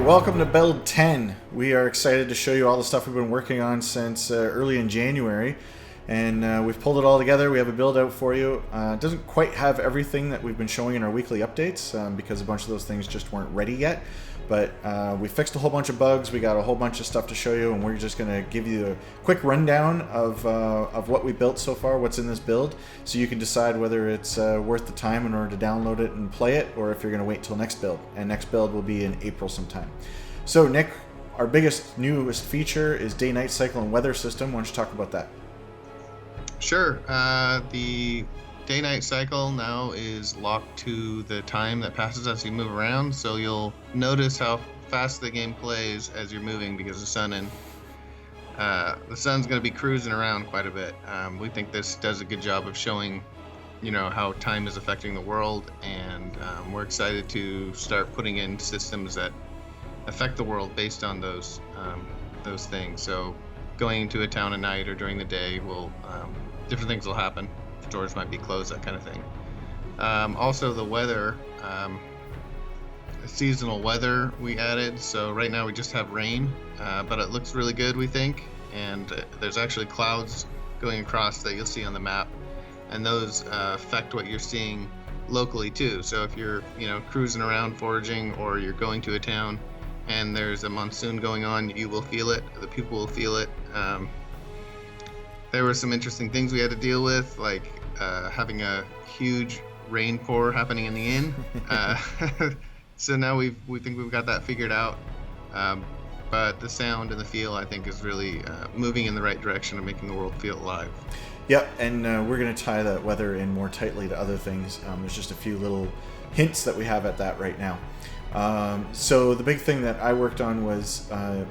welcome to Build 10. We are excited to show you all the stuff we've been working on since early in January, and we've pulled it all together. We have a build out for you. It doesn't quite have everything that we've been showing in our weekly updates because a bunch of those things just weren't ready yet, but we fixed a whole bunch of bugs. We got a whole bunch of stuff to show you, and we're just going to give you a quick rundown of what we built so far, what's in this build, so you can decide whether it's worth the time in order to download it and play it, or if you're going to wait till next build. And next build will be in April sometime. So Nick, our biggest, newest feature is day-night cycle and weather system. Why don't you talk about that? Sure. The day-night cycle now is locked to the time that passes as you move around, so you'll notice how fast the game plays as you're moving because the sun's going to be cruising around quite a bit. We think this does a good job of showing, how time is affecting the world, and we're excited to start putting in systems that affect the world based on those things. So going into a town at night or during the day will different things will happen. Stores might be closed, that kind of thing. Also the weather, seasonal weather we added. So right now we just have rain, but it looks really good, we think. And there's actually clouds going across that you'll see on the map, and those affect what you're seeing locally too. So if you're cruising around foraging, or you're going to a town and there's a monsoon going on, you will feel it. The people will feel it. There were some interesting things we had to deal with, like having a huge rain pour happening in the inn. So now we think we've got that figured out. But the sound and the feel, I think, is really moving in the right direction and making the world feel alive. Yep, and we're going to tie that weather in more tightly to other things. There's just a few little hints that we have at that right now. So the big thing that I worked on was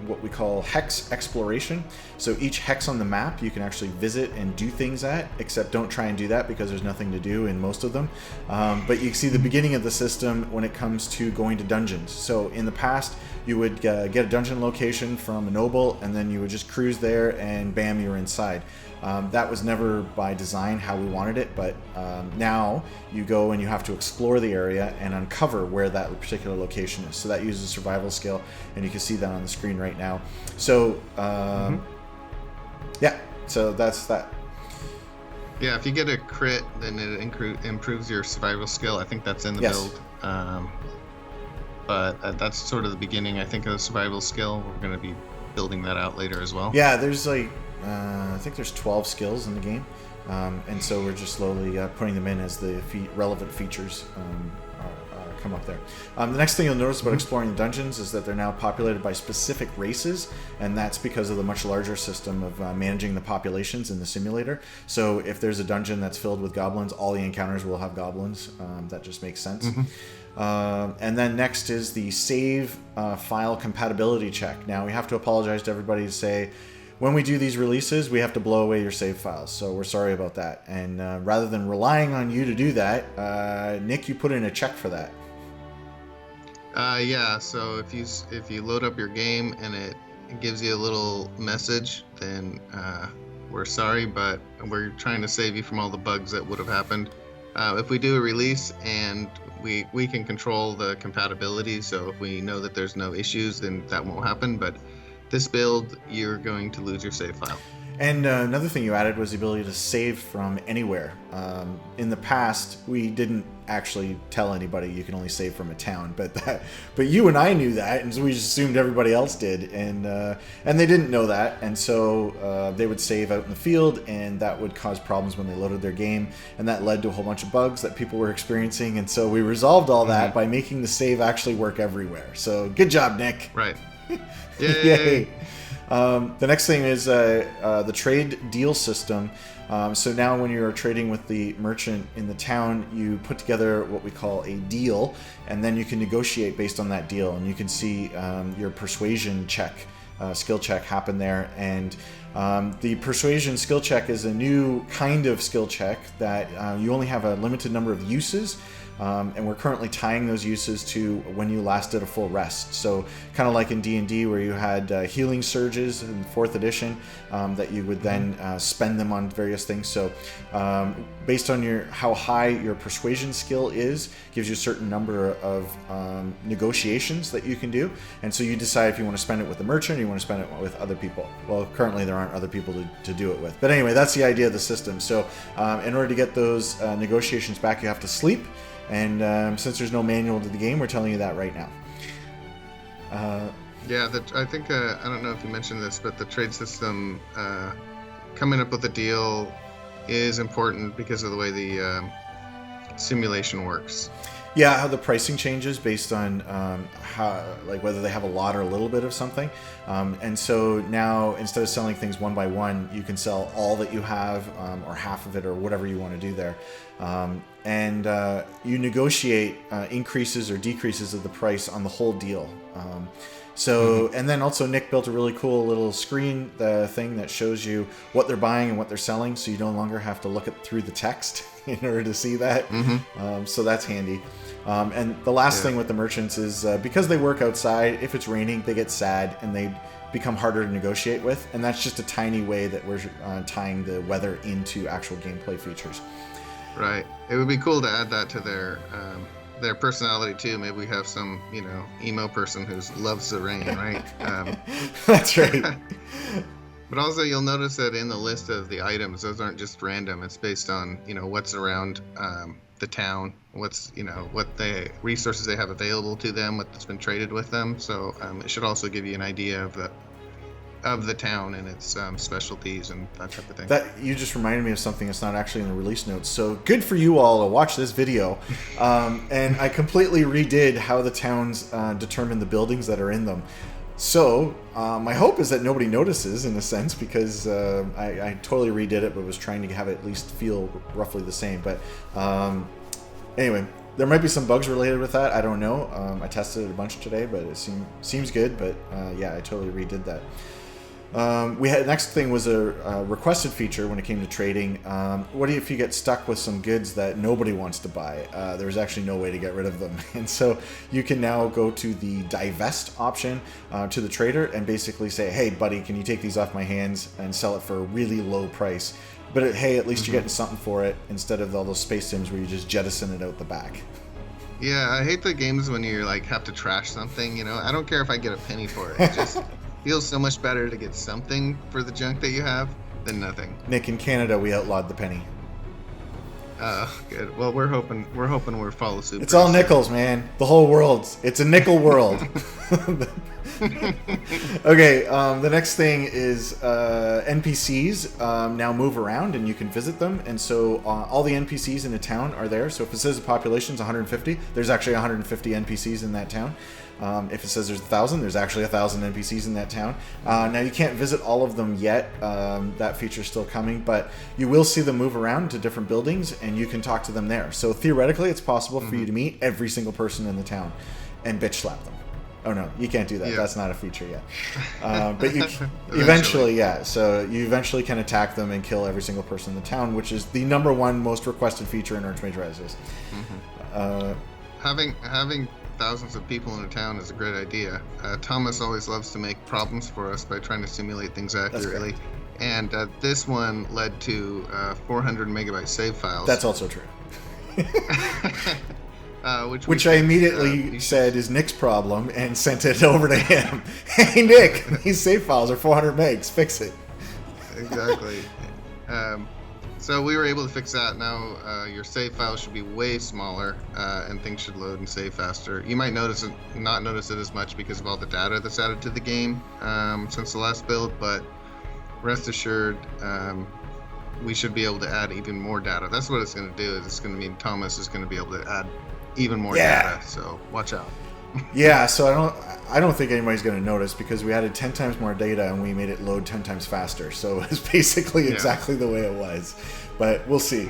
what we call hex exploration. So each hex on the map you can actually visit and do things at, except don't try and do that because there's nothing to do in most of them. But you can see the beginning of the system when it comes to going to dungeons. So in the past, you would get a dungeon location from a noble, and then you would just cruise there and bam, you're inside. That was never by design how we wanted it, but now you go and you have to explore the area and uncover where that particular location is. So that uses survival skill, and you can see that on the screen right now. So yeah, so that's that. Yeah, if you get a crit, then it improves your survival skill. I think that's in the build. But that's sort of the beginning, I think, of the survival skill. We're going to be building that out later as well. Yeah, there's I think there's 12 skills in the game, and so we're just slowly putting them in as the relevant features come up there. The next thing you'll notice about exploring the dungeons is that they're now populated by specific races, and that's because of the much larger system of managing the populations in the simulator. So if there's a dungeon that's filled with goblins, all the encounters will have goblins. That just makes sense. And then next is the save file compatibility check. Now we have to apologize to everybody to say, when we do these releases, we have to blow away your save files, so we're sorry about that. And rather than relying on you to do that, Nick, you put in a check for that. Yeah. So if you load up your game and it gives you a little message, then we're sorry, but we're trying to save you from all the bugs that would have happened. If we do a release and we can control the compatibility, so if we know that there's no issues, then that won't happen. But this build, you're going to lose your save file. And another thing you added was the ability to save from anywhere. In the past, we didn't actually tell anybody you can only save from a town, but you and I knew that, and so we just assumed everybody else did, and they didn't know that, and so they would save out in the field, and that would cause problems when they loaded their game, and that led to a whole bunch of bugs that people were experiencing, and so we resolved all that by making the save actually work everywhere. So good job, Nick. Right. Yay. Yay. The next thing is the trade deal system. So now when you're trading with the merchant in the town, you put together what we call a deal, and then you can negotiate based on that deal, and you can see your persuasion check, skill check happen there. And the persuasion skill check is a new kind of skill check that you only have a limited number of uses. and we're currently tying those uses to when you last did a full rest. So kind of like in D&D where you had healing surges in 4th edition, that you would then spend them on various things. So based on how high your persuasion skill is, gives you a certain number of negotiations that you can do, and so you decide if you want to spend it with the merchant or you want to spend it with other people. Well, currently there aren't other people to do it with, but anyway, that's the idea of the system. So in order to get those negotiations back, you have to sleep, and since there's no manual to the game, we're telling you that right now. Yeah, I think, I don't know if you mentioned this, but the trade system, coming up with a deal is important because of the way the simulation works. Yeah, how the pricing changes based on how, like, whether they have a lot or a little bit of something. And so now, instead of selling things one by one, you can sell all that you have, or half of it, or whatever you want to do there. And you negotiate increases or decreases of the price on the whole deal. And then also Nick built a really cool little screen thing that shows you what they're buying and what they're selling, so you no longer have to look through the text in order to see that. So that's handy. And the last thing with the merchants is because they work outside, if it's raining, they get sad and they become harder to negotiate with. And that's just a tiny way that we're tying the weather into actual gameplay features. Right. It would be cool to add that to their personality too. Maybe we have some, emo person who loves the rain, right? That's right. But also you'll notice that in the list of the items, those aren't just random. It's based on, what's around the town, what the resources they have available to them, what's been traded with them. So it should also give you an idea of the town and its specialties and that type of thing. That you just reminded me of something that's not actually in the release notes. So good for you all to watch this video. And I completely redid how the towns determine the buildings that are in them. So my hope is that nobody notices, in a sense, because I totally redid it, but was trying to have it at least feel roughly the same. But anyway, there might be some bugs related with that. I don't know. I tested it a bunch today, but it seems good. But yeah, I totally redid that. Next thing was a requested feature when it came to trading. What if you get stuck with some goods that nobody wants to buy? There's actually no way to get rid of them. And so you can now go to the divest option to the trader and basically say, hey, buddy, can you take these off my hands and sell it for a really low price? But hey, at least you're getting something for it instead of all those space sims where you just jettison it out the back. Yeah, I hate the games when you have to trash something. I don't care if I get a penny for it. It just feels so much better to get something for the junk that you have than nothing. Nick, in Canada, we outlawed the penny. Good. Well, we're hoping we're follow suit. It's all nickels, man. The whole world's. It's a nickel world. Okay, the next thing is NPCs now move around and you can visit them. And so all the NPCs in a town are there. So if it says the population is 150, there's actually 150 NPCs in that town. If it says there's 1,000, there's actually 1,000 NPCs in that town. Now you can't visit all of them yet. That feature's still coming, but you will see them move around to different buildings and you can talk to them there. So theoretically, it's possible for you to meet every single person in the town and bitch slap them. Oh no, you can't do that. Yeah. That's not a feature yet. But you eventually, yeah. So you eventually can attack them and kill every single person in the town, which is the #1 most requested feature in Archmage Rises. Having thousands of people in a town is a great idea. Thomas always loves to make problems for us by trying to simulate things accurately. And this one led to 400 megabyte save files. That's also true. Which I immediately said is Nick's problem and sent it over to him. Hey, Nick, these save files are 400 megs. Fix it. Exactly. So we were able to fix that. Now your save file should be way smaller, and things should load and save faster. You might not notice it as much because of all the data that's added to the game since the last build, but rest assured, we should be able to add even more data. That's what it's going to do. Is it's going to mean Thomas is going to be able to add even more data. So watch out. Yeah. So I don't think anybody's going to notice because we added 10 times more data and we made it load 10 times faster. So it's basically exactly the way it was. But we'll see.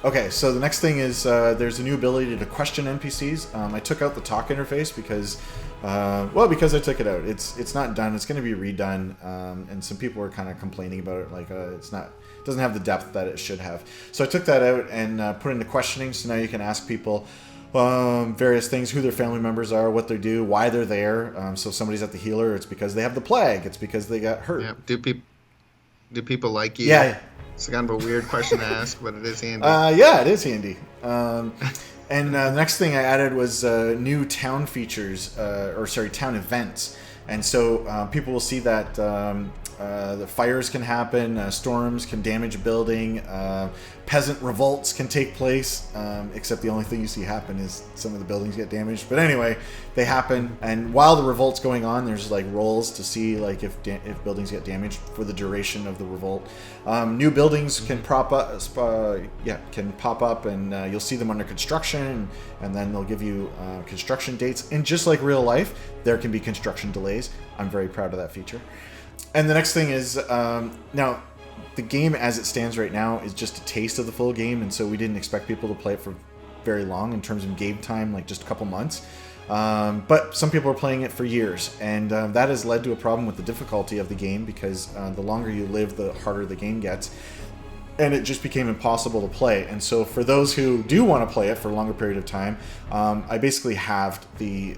Okay, so the next thing is there's a new ability to question NPCs. I took out the talk interface because, because I took it out. It's not done. It's going to be redone, and some people were kind of complaining about it, like it doesn't have the depth that it should have. So I took that out and put into questioning. So now you can ask people various things, who their family members are, what they do, why they're there. So if somebody's at the healer, it's because they have the plague. It's because they got hurt. Yeah. Do people like you? Yeah. It's kind of a weird question to ask, but it is handy. Yeah, it is handy. And the next thing I added was new town features, town events. And so people will see that the fires can happen, storms can damage a building, peasant revolts can take place, except the only thing you see happen is some of the buildings get damaged. But anyway, they happen, and while the revolt's going on, there's like rolls to see like if buildings get damaged for the duration of the revolt. New buildings can pop up, and you'll see them under construction, and then they'll give you construction dates. And just like real life, there can be construction delays. I'm very proud of that feature. And the next thing is, now, the game as it stands right now is just a taste of the full game, and so we didn't expect people to play it for very long in terms of game time, like just a couple months. But some people are playing it for years, and that has led to a problem with the difficulty of the game, because the longer you live, the harder the game gets. And it just became impossible to play. And so for those who do want to play it for a longer period of time, I basically halved the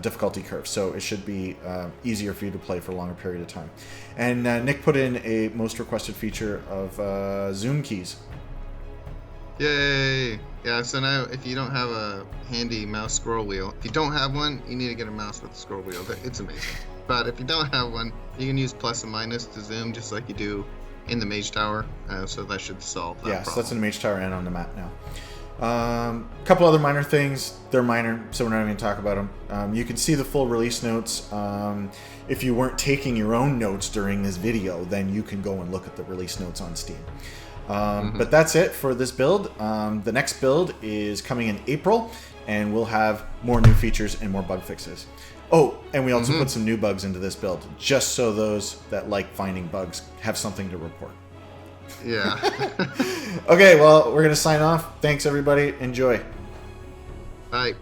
difficulty curve, so it should be easier for you to play for a longer period of time. And Nick put in a most requested feature of zoom keys. Yay! Yeah, so now if you don't have a handy mouse scroll wheel, if you don't have one, you need to get a mouse with a scroll wheel. It's amazing. But if you don't have one, you can use plus and minus to zoom just like you do in the Mage Tower, so that should solve that problem. So that's in the Mage Tower and on the map now. A couple other minor things. They're minor, so we're not even going to talk about them. You can see the full release notes. If you weren't taking your own notes during this video, then you can go and look at the release notes on Steam. But that's it for this build. The next build is coming in April, and we'll have more new features and more bug fixes. Oh, and we also put some new bugs into this build, just so those that like finding bugs have something to report. Yeah. Okay, well, we're going to sign off. Thanks, everybody. Enjoy. Bye.